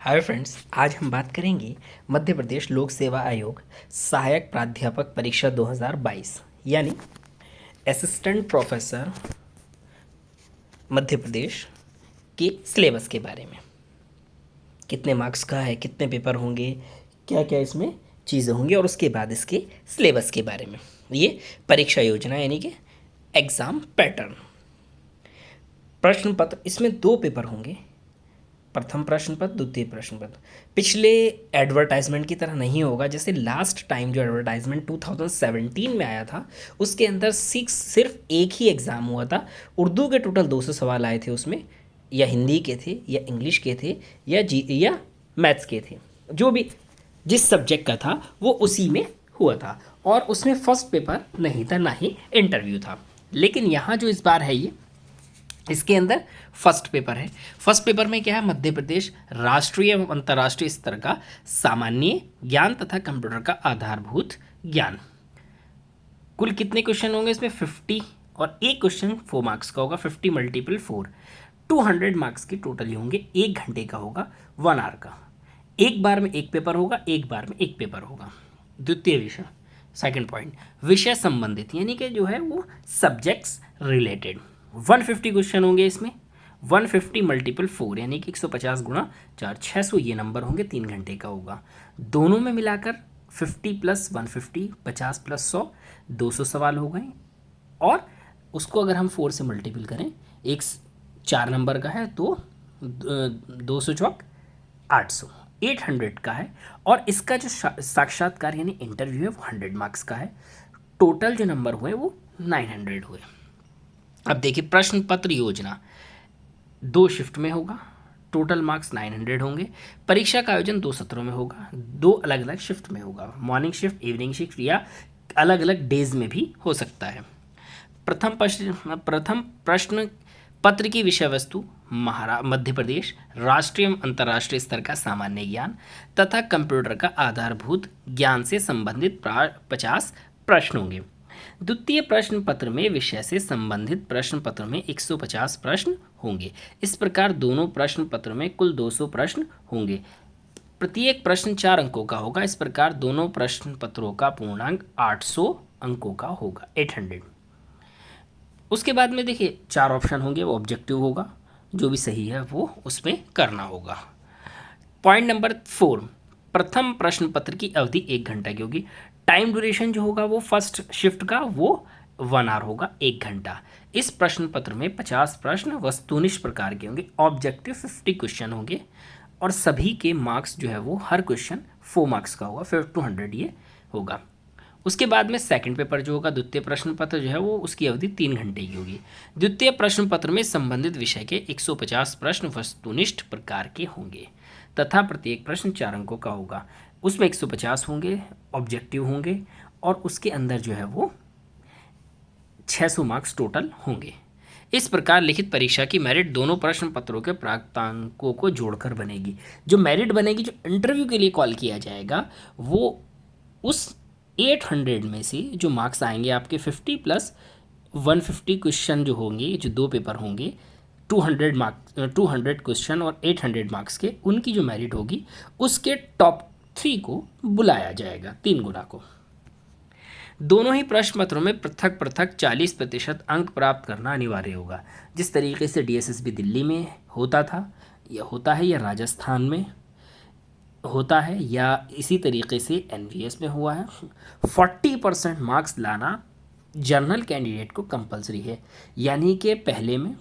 Hi friends, आज हम बात करेंगे मध्य प्रदेश लोक सेवा आयोग सहायक प्राध्यापक परीक्षा 2022 यानी असिस्टेंट प्रोफेसर मध्य प्रदेश के सिलेबस के बारे में। कितने मार्क्स का है, कितने पेपर होंगे, क्या क्या इसमें चीज़ें होंगी और उसके बाद इसके सिलेबस के बारे में। ये परीक्षा योजना यानी कि एग्ज़ाम पैटर्न। प्रश्न पत्र, इसमें 2 पेपर होंगे, प्रथम प्रश्न पत्र, द्वितीय प्रश्न पत्र। पिछले एडवर्टाइजमेंट की तरह नहीं होगा। जैसे लास्ट टाइम जो एडवर्टाइजमेंट 2017 में आया था उसके अंदर सिर्फ एक ही एग्ज़ाम हुआ था। उर्दू के टोटल 200 सवाल आए थे उसमें, या हिंदी के थे या इंग्लिश के थे या मैथ्स के थे। जो भी जिस सब्जेक्ट का था वो उसी में हुआ था और उसमें फर्स्ट पेपर नहीं था, ना ही इंटरव्यू था। लेकिन यहाँ जो इस बार है ये, इसके अंदर फर्स्ट पेपर है। फर्स्ट पेपर में क्या है, मध्य प्रदेश राष्ट्रीय एवं अंतर्राष्ट्रीय स्तर का सामान्य ज्ञान तथा कंप्यूटर का आधारभूत ज्ञान। कुल कितने क्वेश्चन होंगे इसमें? 50 और एक क्वेश्चन 4 मार्क्स का होगा। 50 × 4 200 मार्क्स की टोटल होंगे। 1 घंटे का होगा, 1 आवर का। एक बार में एक पेपर होगा, एक बार में एक पेपर होगा। द्वितीय विषय, सेकंड पॉइंट, विषय संबंधित यानी कि जो है वो सब्जेक्ट्स रिलेटेड। 150 क्वेश्चन होंगे इसमें। 150 × 4 यानी कि 150 × 4 600 ये नंबर होंगे। 3 घंटे का होगा। दोनों में मिलाकर 50 + 150 50 + 100 200 सवाल हो गए। और उसको अगर हम 4 से मल्टीपल करें, एक 4 नंबर का है तो 200 चौक 800, 800 का है। और इसका जो साक्षात्कार यानी इंटरव्यू है वो 100 मार्क्स का है। टोटल जो नंबर हुए वो 900 हुए। अब देखिए, प्रश्न पत्र योजना 2 शिफ्ट में होगा। टोटल मार्क्स 900 होंगे। परीक्षा का आयोजन 2 सत्रों में होगा, 2 अलग अलग शिफ्ट में होगा। मॉर्निंग शिफ्ट, इवनिंग शिफ्ट या अलग अलग डेज में भी हो सकता है। प्रथम प्रश्न पत्र की विषय वस्तु मध्य प्रदेश राष्ट्रीय एवं अंतर्राष्ट्रीय स्तर का सामान्य ज्ञान तथा कंप्यूटर का आधारभूत ज्ञान से संबंधित 50 प्रश्न होंगे। द्वितीय प्रश्न पत्र में विषय से संबंधित प्रश्न पत्र में 150 प्रश्न होंगे। इस प्रकार दोनों प्रश्न पत्र में कुल 200 प्रश्न होंगे। प्रत्येक प्रश्न 4 अंकों का होगा। इस प्रकार दोनों प्रश्न पत्रों का पूर्णांक 800 अंकों का होगा, 800। उसके बाद में देखिए 4 ऑप्शन होंगे, वो ऑब्जेक्टिव होगा, जो भी सही है वो उसमें करना होगा। पॉइंट नंबर 4, प्रथम प्रश्न पत्र की अवधि 1 घंटा की होगी। टाइम ड्यूरेशन जो होगा वो फर्स्ट शिफ्ट का वो 1 आवर होगा, 1 घंटा। इस प्रश्न पत्र में 50 प्रश्न वस्तुनिष्ठ प्रकार के होंगे। ऑब्जेक्टिव 50 क्वेश्चन होंगे और सभी के मार्क्स जो है वो हर क्वेश्चन 4 मार्क्स का होगा, फिर 200 ये होगा। उसके बाद में सेकंड पेपर जो होगा, द्वितीय प्रश्न पत्र जो है वो उसकी अवधि 3 घंटे की होगी। द्वितीय प्रश्न पत्र में संबंधित विषय के 150 प्रश्न वस्तुनिष्ठ प्रकार के होंगे तथा प्रत्येक प्रश्न 4 अंकों का होगा। उसमें 150 होंगे, ऑब्जेक्टिव होंगे और उसके अंदर जो है वो 600 मार्क्स टोटल होंगे। इस प्रकार लिखित परीक्षा की मेरिट दोनों प्रश्न पत्रों के प्राप्तांकों को जोड़कर बनेगी। जो मेरिट बनेगी, जो इंटरव्यू के लिए कॉल किया जाएगा, वो उस 800 में से जो मार्क्स आएंगे आपके 50 + 150 क्वेश्चन जो होंगे, जो 2 पेपर होंगे, 200 क्वेश्चन और 800 मार्क्स के, उनकी जो मेरिट होगी उसके टॉप 3 को बुलाया जाएगा, 3 गुना को। दोनों ही प्रश्न पत्रों में पृथक पृथक 40% अंक प्राप्त करना अनिवार्य होगा। जिस तरीके से DSSB दिल्ली में होता था या होता है, या राजस्थान में होता है, या इसी तरीके से NVS में हुआ है। 40% मार्क्स लाना जनरल कैंडिडेट को कंपलसरी है। यानी कि पहले में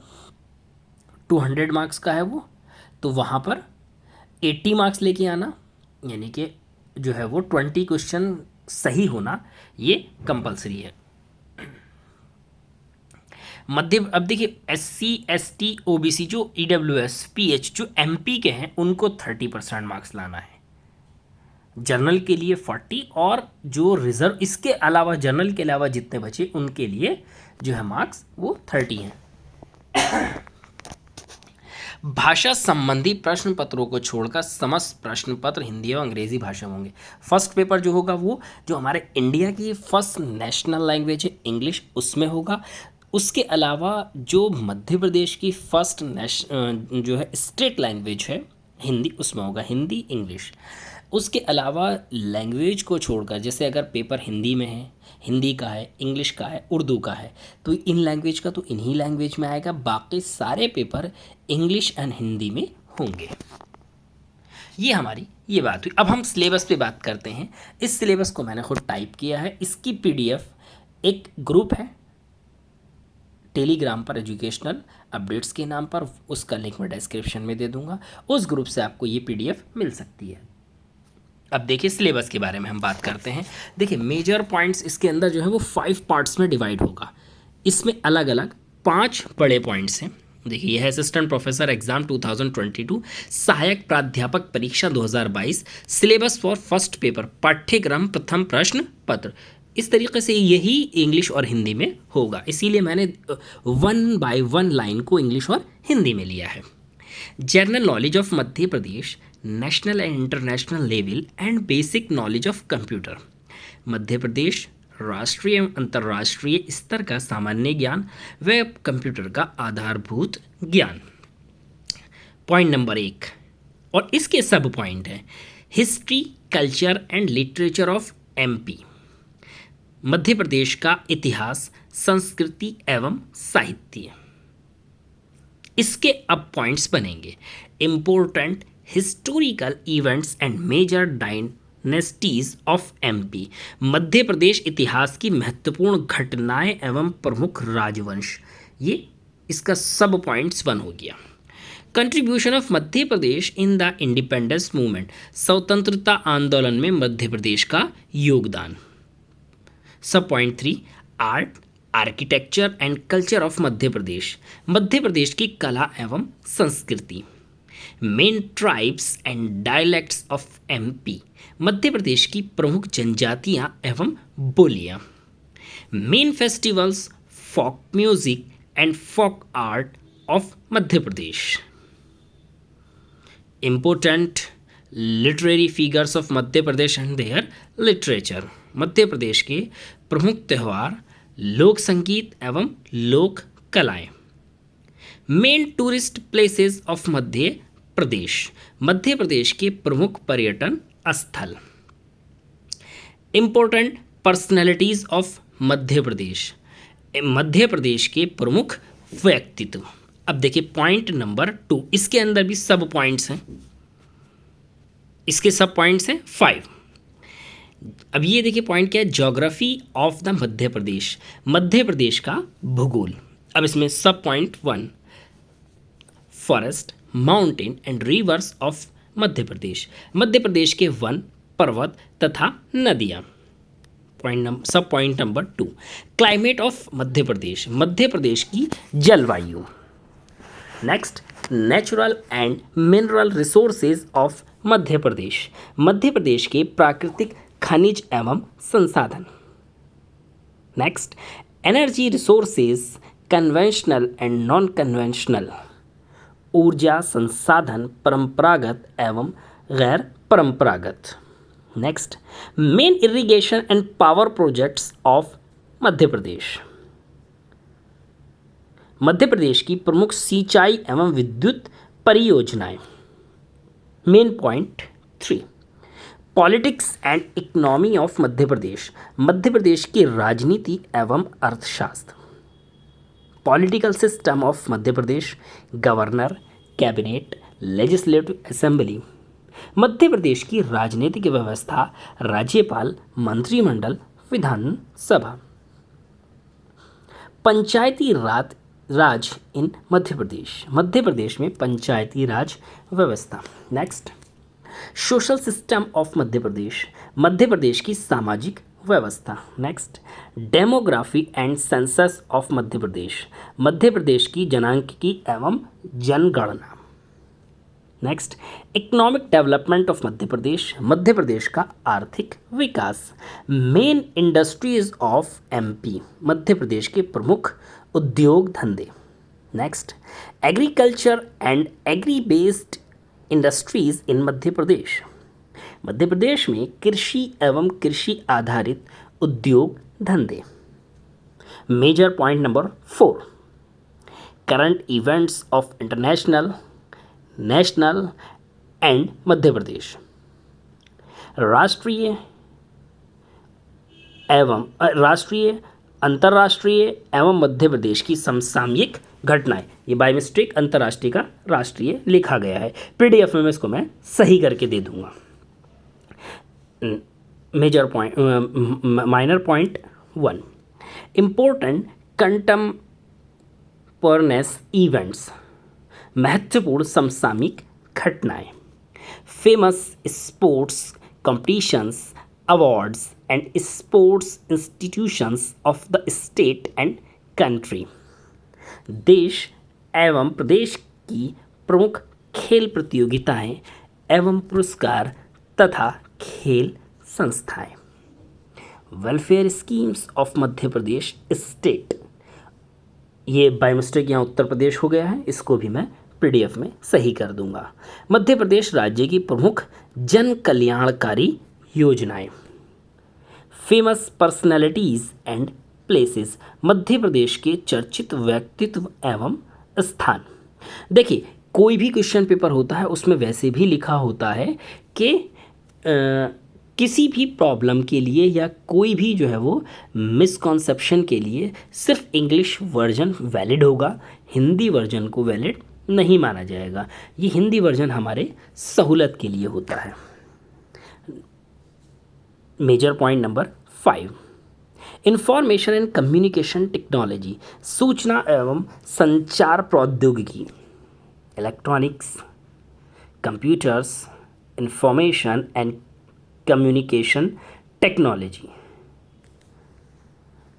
200 मार्क्स का है वो, तो वहाँ पर 80 मार्क्स लेके आना, यानी कि जो है वो 20 क्वेश्चन सही होना, ये कंपलसरी है। अब देखिए, SC ST OBC जो EWS PH जो MP के हैं उनको 30% मार्क्स लाना है। जनरल के लिए 40 और जो रिजर्व, इसके अलावा जनरल के अलावा जितने बचे उनके लिए जो है मार्क्स वो 30 हैं। भाषा संबंधी प्रश्न पत्रों को छोड़कर समस्त प्रश्न पत्र हिंदी और अंग्रेजी भाषा में होंगे। फर्स्ट पेपर जो होगा वो जो हमारे इंडिया की फर्स्ट नेशनल लैंग्वेज है इंग्लिश, उसमें होगा। उसके अलावा जो मध्य प्रदेश की फर्स्ट जो है स्टेट लैंग्वेज है हिंदी उसमें होगा, हिंदी इंग्लिश। उसके अलावा लैंग्वेज को छोड़कर, जैसे अगर पेपर हिंदी में है, हिंदी का है, इंग्लिश का है, उर्दू का है, तो इन लैंग्वेज का तो इन्हीं लैंग्वेज में आएगा, बाकी सारे पेपर इंग्लिश एंड हिंदी में होंगे। ये हमारी ये बात हुई। अब हम सिलेबस पे बात करते हैं। इस सिलेबस को मैंने खुद टाइप किया है, इसकी पीडीएफ एक ग्रुप है टेलीग्राम पर एजुकेशनल अपडेट्स के नाम पर, उसका लिंक मैं डिस्क्रिप्शन में दे दूंगा, उस ग्रुप से आपको ये पीडीएफ मिल सकती है। अब देखिए सिलेबस के बारे में हम बात करते हैं। देखिए मेजर पॉइंट्स इसके अंदर जो है वो 5 पार्ट्स में डिवाइड होगा। इसमें अलग अलग 5 बड़े पॉइंट्स हैं। देखिए यह है असिस्टेंट प्रोफेसर एग्जाम 2022, सहायक प्राध्यापक परीक्षा 2022, सिलेबस फॉर फर्स्ट पेपर, पाठ्यक्रम प्रथम प्रश्न पत्र। इस तरीके से यही इंग्लिश और हिंदी में होगा, इसीलिए मैंने 1 बाय 1 लाइन को इंग्लिश और हिंदी में लिया है। General knowledge of Madhya Pradesh, national and international level and basic knowledge of computer. Madhya Pradesh राष्ट्रीय एवं अंतर्राष्ट्रीय स्तर का सामान्य ज्ञान व कंप्यूटर का आधारभूत ज्ञान। पॉइंट नंबर 1 और इसके सब पॉइंट हैं। History, culture and literature of MP, Madhya Pradesh का इतिहास, संस्कृति एवं साहित्य। इसके अब पॉइंट्स बनेंगे। Important historical events and major dynasties of MP, Madhya Pradesh इतिहास की महत्वपूर्ण घटनाएं एवं प्रमुख राजवंश। ये इसका सब पॉइंट्स 1 हो गया। Contribution of Madhya Pradesh in the independence movement, स्वतंत्रता आंदोलन में मध्य प्रदेश का योगदान। सब point 3, art, architecture and culture of Madhya Pradesh, Madhya Pradesh की कला एवं संस्कृति। Main tribes and dialects of MP, Madhya Pradesh की प्रमुख जनजातियां एवं बोलियां। Main festivals, folk music and folk art of Madhya Pradesh. Important literary figures of Madhya Pradesh and their literature, Madhya Pradesh के प्रमुख त्यौहार, लोक संगीत एवं लोक कलाएं। Main tourist places of Madhya Pradesh, Madhya Pradesh के प्रमुख पर्यटन स्थल। Important personalities of Madhya Pradesh, Madhya Pradesh के प्रमुख व्यक्तित्व। अब देखिए पॉइंट नंबर 2, इसके अंदर भी सब पॉइंट्स हैं, इसके सब पॉइंट्स हैं 5। अब ये देखिए पॉइंट क्या है, geography of the Madhya Pradesh, Madhya Pradesh का भूगोल। अब इसमें सब point 1, forest, mountain and rivers of Madhya Pradesh, Madhya Pradesh के वन, पर्वत तथा नदियाँ। सब point number 2, climate of Madhya Pradesh, Madhya Pradesh की जलवायु। Next, natural and mineral resources of Madhya Pradesh, Madhya Pradesh के प्राकृतिक खनिज एवं संसाधन। Next, energy resources, conventional and non conventional, ऊर्जा संसाधन परंपरागत एवं गैर परंपरागत। Next, main irrigation and power projects of Madhya Pradesh, Madhya Pradesh की प्रमुख सिंचाई एवं विद्युत परियोजनाएं। Main point 3, politics and economy of Madhya Pradesh, Madhya Pradesh की राजनीति एवं अर्थशास्त्र। Political system of Madhya Pradesh, governor, cabinet, legislative assembly, Madhya Pradesh की राजनीतिक व्यवस्था, राज्यपाल, मंत्रिमंडल, विधानसभा। पंचायती राज इन मध्य प्रदेश, मध्य प्रदेश में पंचायती राज व्यवस्था। Next, social system of Madhya Pradesh, Madhya Pradesh की सामाजिक व्यवस्था। Next, demography and census of Madhya Pradesh, Madhya Pradesh की जनांकिकी एवं जनगणना। Next, economic development of Madhya Pradesh, Madhya Pradesh का आर्थिक विकास। Main industries of MP, Madhya Pradesh के प्रमुख उद्योग धंधे। Next, agriculture and agri based industries in Madhya Pradesh, Madhya Pradesh में कृषि एवं कृषि आधारित उद्योग धंधे। Major point number 4, current events of international, national and Madhya Pradesh. राष्ट्रीय अंतर्राष्ट्रीय एवं मध्य प्रदेश की समसामयिक घटनाएं। ये बाय मिस्टेक अंतर्राष्ट्रीय का राष्ट्रीय लिखा गया है, पीडीएफ में इसको मैं सही करके दे दूंगा। Major point, minor point 1, important contemporaneous events, महत्वपूर्ण समसामयिक घटनाएं। Famous sports competitions, awards and sports institutions of the state and country। देश एवं प्रदेश की प्रमुख खेल प्रतियोगिताएं एवं पुरस्कार तथा खेल संस्थाएं। Welfare schemes of Madhya Pradesh state, ये बाय मिस्टेक यहाँ उत्तर प्रदेश हो गया है, इसको भी मैं पीडीएफ में सही कर दूंगा। मध्य प्रदेश राज्य की प्रमुख जन कल्याणकारी योजनाएं। फेमस पर्सनैलिटीज एंड प्लेसेस, मध्य प्रदेश के चर्चित व्यक्तित्व एवं स्थान। देखिए कोई भी क्वेश्चन पेपर होता है उसमें वैसे भी लिखा होता है कि किसी भी प्रॉब्लम के लिए या कोई भी जो है वो मिसकॉन्सेप्शन के लिए सिर्फ इंग्लिश वर्जन वैलिड होगा, हिंदी वर्जन को वैलिड नहीं माना जाएगा। ये हिंदी वर्जन हमारे सहूलत के लिए होता है। Major point number 5, information and communication technology, सूचना एवं संचार प्रौद्योगिकी। Electronics, computers, information and communication technology.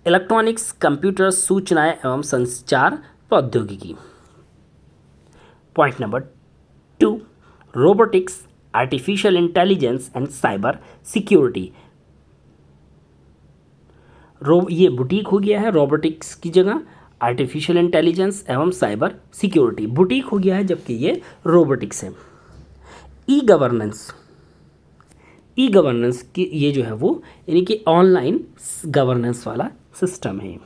Electronics, computers, सूचनाएं एवं संचार प्रौद्योगिकी। Point number 2, robotics, artificial intelligence and cyber security. ये बुटीक हो गया है रोबोटिक्स की जगह, आर्टिफिशियल इंटेलिजेंस एवं साइबर सिक्योरिटी बुटीक हो गया है, जबकि ये रोबोटिक्स है। ई गवर्नेंस की ये जो है वो यानी कि ऑनलाइन गवर्नेंस वाला सिस्टम है।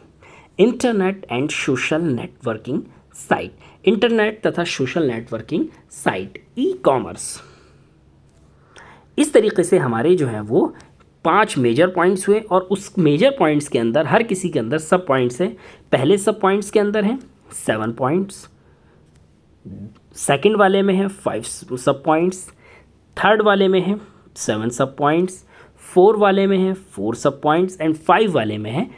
Internet and social networking site, internet तथा social networking site, e-commerce. इस तरीके से हमारे जो है वो 5 मेजर पॉइंट्स हुए और उस मेजर पॉइंट्स के अंदर हर किसी के अंदर सब पॉइंट्स हैं। पहले सब पॉइंट्स के अंदर हैं 7 पॉइंट्स, सेकंड वाले में है 5 सब पॉइंट्स, थर्ड वाले में है 7 सब पॉइंट्स, 4 वाले में है 4 सब पॉइंट्स एंड 5 वाले में है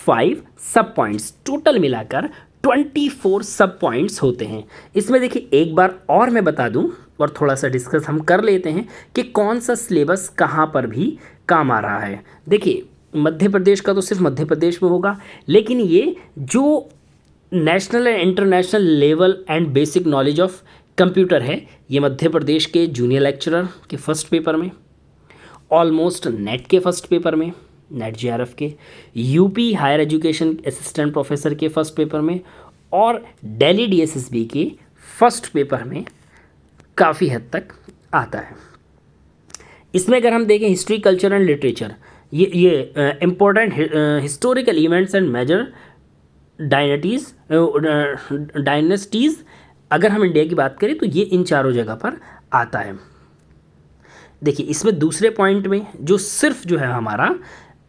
5 सब पॉइंट्स। टोटल मिलाकर 24 सब पॉइंट्स होते हैं। इसमें देखिए एक बार और मैं बता दूं और थोड़ा सा डिस्कस हम कर लेते हैं कि कौन सा सिलेबस कहाँ पर भी काम आ रहा है। देखिए मध्य प्रदेश का तो सिर्फ मध्य प्रदेश में होगा, लेकिन ये जो national and international level and basic knowledge of computer है, ये मध्य प्रदेश के जूनियर लेक्चरर के फर्स्ट पेपर में, ऑलमोस्ट नेट के फर्स्ट पेपर में, नेट जेआरएफ के, UP higher education assistant professor के फर्स्ट पेपर में और दिल्ली डीएसएसबी के फर्स्ट पेपर में काफ़ी हद तक आता है। इसमें अगर हम देखें हिस्ट्री, कल्चर एंड लिटरेचर, ये important historical events and major dynasties, अगर हम इंडिया की बात करें तो ये इन चारों जगह पर आता है। देखिए इसमें दूसरे पॉइंट में जो सिर्फ जो है हमारा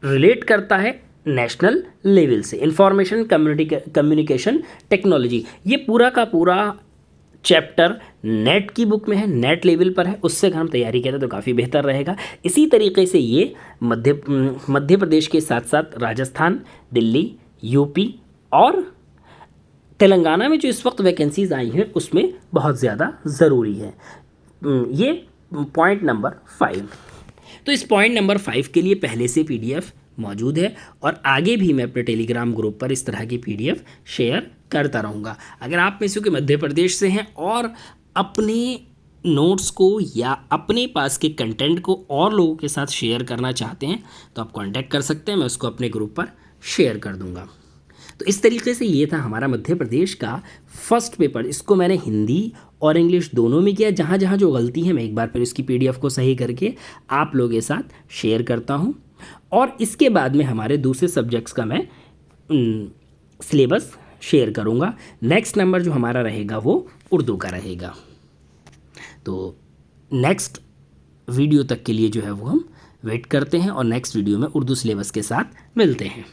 रिलेट करता है नेशनल लेवल से, इंफॉर्मेशन कम्युनिकेशन टेक्नोलॉजी, ये पूरा का पूरा चैप्टर नेट की बुक में है, नेट लेवल पर है, उससे अगर हम तैयारी करें तो काफ़ी बेहतर रहेगा। इसी तरीके से ये मध्य प्रदेश के साथ साथ राजस्थान, दिल्ली, यूपी और तेलंगाना में जो इस वक्त वैकेंसीज आई हैं उसमें बहुत ज़्यादा ज़रूरी है। ये पॉइंट नंबर 5। तो इस पॉइंट नंबर 5 के लिए पहले से पीडीएफ मौजूद है और आगे भी मैं अपने टेलीग्राम ग्रुप पर इस तरह की पीडीएफ शेयर करता रहूँगा। अगर आप में से कोई मध्य प्रदेश से हैं और अपने नोट्स को या अपने पास के कंटेंट को और लोगों के साथ शेयर करना चाहते हैं तो आप कांटेक्ट कर सकते हैं, मैं उसको अपने ग्रुप पर शेयर कर दूँगा। तो इस तरीके से ये था हमारा मध्य प्रदेश का फर्स्ट पेपर। इसको मैंने हिंदी और इंग्लिश दोनों में किया। जहाँ जहाँ जो गलती है मैं एक बार फिर इसकी पीडीएफ को सही करके आप लोगों के साथ शेयर करता हूँ और इसके बाद में हमारे दूसरे सब्जेक्ट्स का मैं सिलेबस शेयर करूँगा। नेक्स्ट नंबर जो हमारा रहेगा वो उर्दू का रहेगा। तो नेक्स्ट वीडियो तक के लिए जो है वो हम वेट करते हैं और नेक्स्ट वीडियो में उर्दू सिलेबस के साथ मिलते हैं।